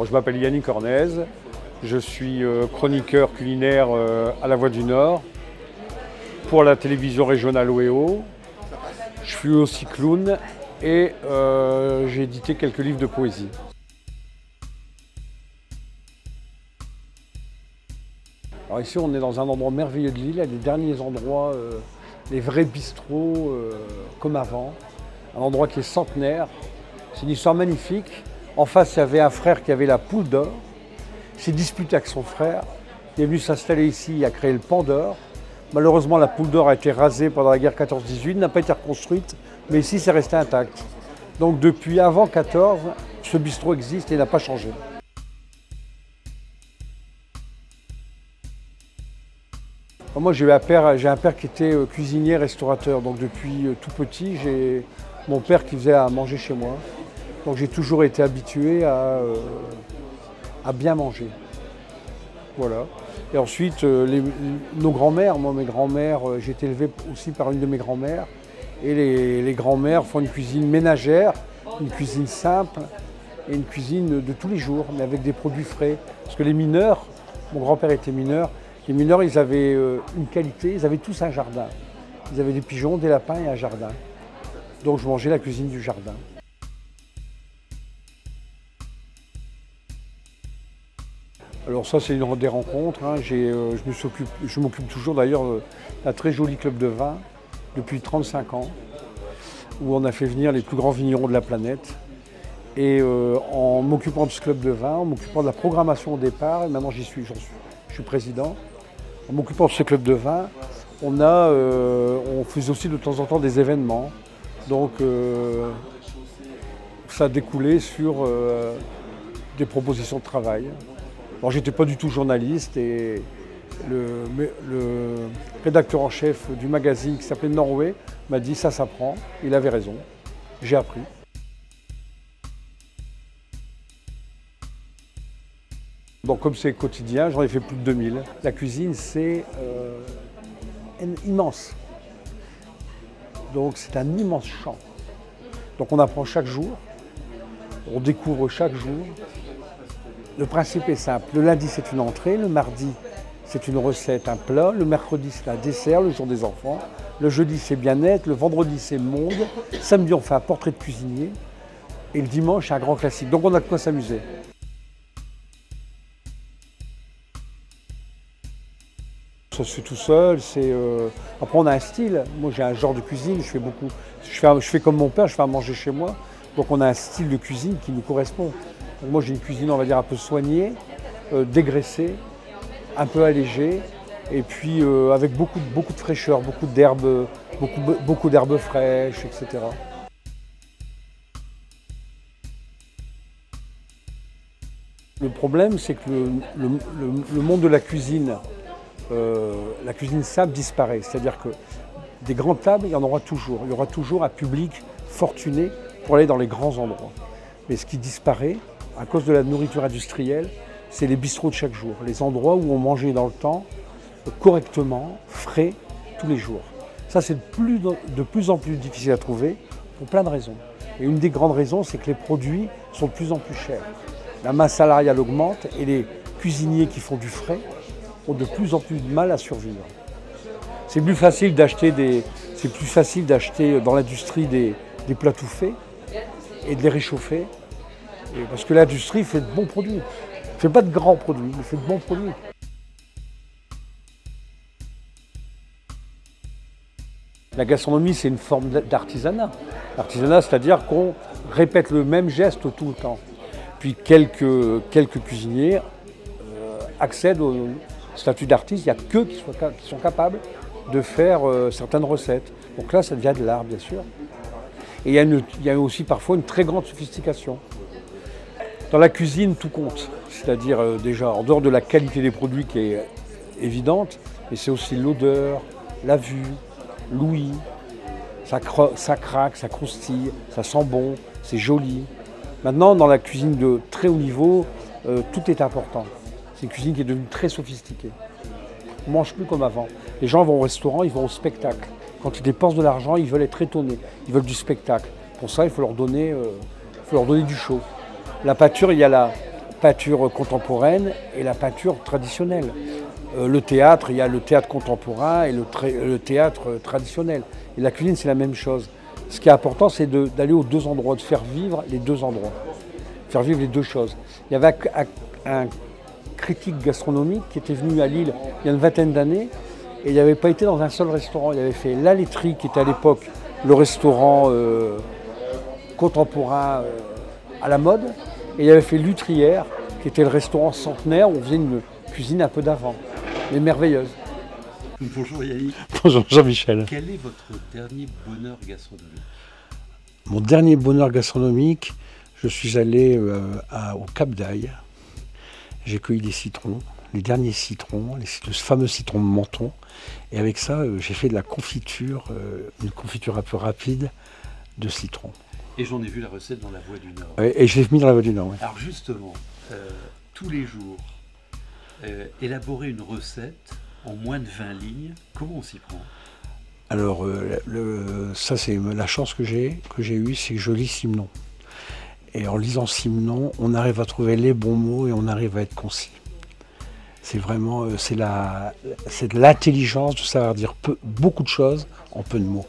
Bon, je m'appelle Yannick Ornez, je suis chroniqueur culinaire à La Voix du Nord pour la télévision régionale OEO. Je suis aussi clown et j'ai édité quelques livres de poésie. Alors ici on est dans un endroit merveilleux de l'île, il y a des derniers endroits, les vrais bistrots comme avant. Un endroit qui est centenaire, c'est une histoire magnifique. En face, il y avait un frère qui avait la poule d'or. Il s'est disputé avec son frère. Il est venu s'installer ici, il a créé le Pan d'Or. Malheureusement, la poule d'or a été rasée pendant la guerre 14-18, n'a pas été reconstruite, mais ici, c'est resté intact. Donc depuis avant 14, ce bistrot existe et n'a pas changé. Moi, j'ai un père qui était cuisinier, restaurateur. Donc depuis tout petit, j'ai mon père qui faisait à manger chez moi. Donc j'ai toujours été habitué à bien manger. Voilà. Et ensuite, nos grands-mères, moi mes grands-mères, j'ai été élevé aussi par une de mes grands-mères. Et les grands-mères font une cuisine ménagère, une cuisine simple et une cuisine de tous les jours, mais avec des produits frais. Parce que les mineurs, mon grand-père était mineur, les mineurs ils avaient une qualité, ils avaient tous un jardin. Ils avaient des pigeons, des lapins et un jardin. Donc je mangeais la cuisine du jardin. Alors ça c'est une des rencontres, hein. Je m'occupe toujours d'ailleurs d'un très joli club de vin depuis 35 ans où on a fait venir les plus grands vignerons de la planète. Et en m'occupant de ce club de vin, en m'occupant de la programmation au départ, et maintenant je suis président, en m'occupant de ce club de vin, on faisait aussi de temps en temps des événements. Donc ça a découlé sur des propositions de travail. Alors j'étais pas du tout journaliste et le rédacteur en chef du magazine qui s'appelait Norway m'a dit ça s'apprend. Il avait raison, j'ai appris. Donc comme c'est quotidien, j'en ai fait plus de 2000. La cuisine c'est immense. Donc c'est un immense champ. Donc on apprend chaque jour, on découvre chaque jour. Le principe est simple, le lundi c'est une entrée, le mardi c'est une recette, un plat, le mercredi c'est un dessert, le jour des enfants, le jeudi c'est bien-être, le vendredi c'est monde, samedi on fait un portrait de cuisinier et le dimanche c'est un grand classique. Donc on a de quoi s'amuser. Ça se fait tout seul, après on a un style, moi j'ai un genre de cuisine, je fais comme mon père, je fais à manger chez moi, donc on a un style de cuisine qui nous correspond. Donc moi j'ai une cuisine on va dire un peu soignée, dégraissée, un peu allégée, et puis avec beaucoup de fraîcheur, beaucoup d'herbes, beaucoup d'herbes fraîches, etc. Le problème c'est que le monde de la cuisine simple disparaît. C'est-à-dire que des grandes tables, il y en aura toujours. Il y aura toujours un public fortuné pour aller dans les grands endroits. Mais ce qui disparaît, à cause de la nourriture industrielle, c'est les bistrots de chaque jour. Les endroits où on mangeait dans le temps, correctement, frais, tous les jours. Ça, c'est de plus en plus difficile à trouver pour plein de raisons. Et une des grandes raisons, c'est que les produits sont de plus en plus chers. La masse salariale augmente et les cuisiniers qui font du frais ont de plus en plus de mal à survivre. C'est plus facile d'acheter dans l'industrie des plats tout faits et de les réchauffer. Parce que l'industrie fait de bons produits. Elle ne fait pas de grands produits, elle fait de bons produits. La gastronomie, c'est une forme d'artisanat. L'artisanat, c'est-à-dire qu'on répète le même geste tout le temps. Puis quelques cuisiniers accèdent au statut d'artiste, il n'y a qu'eux qui sont capables de faire certaines recettes. Donc là, ça devient de l'art, bien sûr. Et il y a aussi parfois une très grande sophistication. Dans la cuisine, tout compte. C'est-à-dire déjà, en dehors de la qualité des produits qui est évidente, mais c'est aussi l'odeur, la vue, l'ouïe. Ça craque, ça croustille, ça sent bon, c'est joli. Maintenant, dans la cuisine de très haut niveau, tout est important. C'est une cuisine qui est devenue très sophistiquée. On ne mange plus comme avant. Les gens vont au restaurant, ils vont au spectacle. Quand ils dépensent de l'argent, ils veulent être étonnés. Ils veulent du spectacle. Pour ça, il faut leur donner du chaud. La pâture, il y a peinture contemporaine et la peinture traditionnelle. Le théâtre, il y a le théâtre contemporain et le théâtre traditionnel. Et la cuisine, c'est la même chose. Ce qui est important, c'est d'aller aux deux endroits, de faire vivre les deux endroits, faire vivre les deux choses. Il y avait un critique gastronomique qui était venu à Lille il y a une vingtaine d'années et il n'avait pas été dans un seul restaurant. Il avait fait La Laiterie, qui était à l'époque le restaurant contemporain à la mode, et il avait fait L'Utrière, qui était le restaurant centenaire où on faisait une cuisine un peu d'avant, mais merveilleuse. Bonjour Yannick. Bonjour Jean-Michel. Quel est votre dernier bonheur gastronomique? Mon dernier bonheur gastronomique, je suis allé au Cap d'Aille. J'ai cueilli des citrons, les derniers citrons, le fameux citron de Menton. Et avec ça, j'ai fait de la confiture, une confiture un peu rapide de citron. Et j'en ai vu la recette dans La Voie du Nord. Et je l'ai mis dans La Voie du Nord. Oui. Alors justement, tous les jours, élaborer une recette en moins de 20 lignes, comment on s'y prend? Alors, ça c'est la chance que j'ai eue, c'est que je lis Simenon. Et en lisant Simenon, on arrive à trouver les bons mots et on arrive à être concis. C'est vraiment, c'est de l'intelligence de savoir dire beaucoup de choses en peu de mots.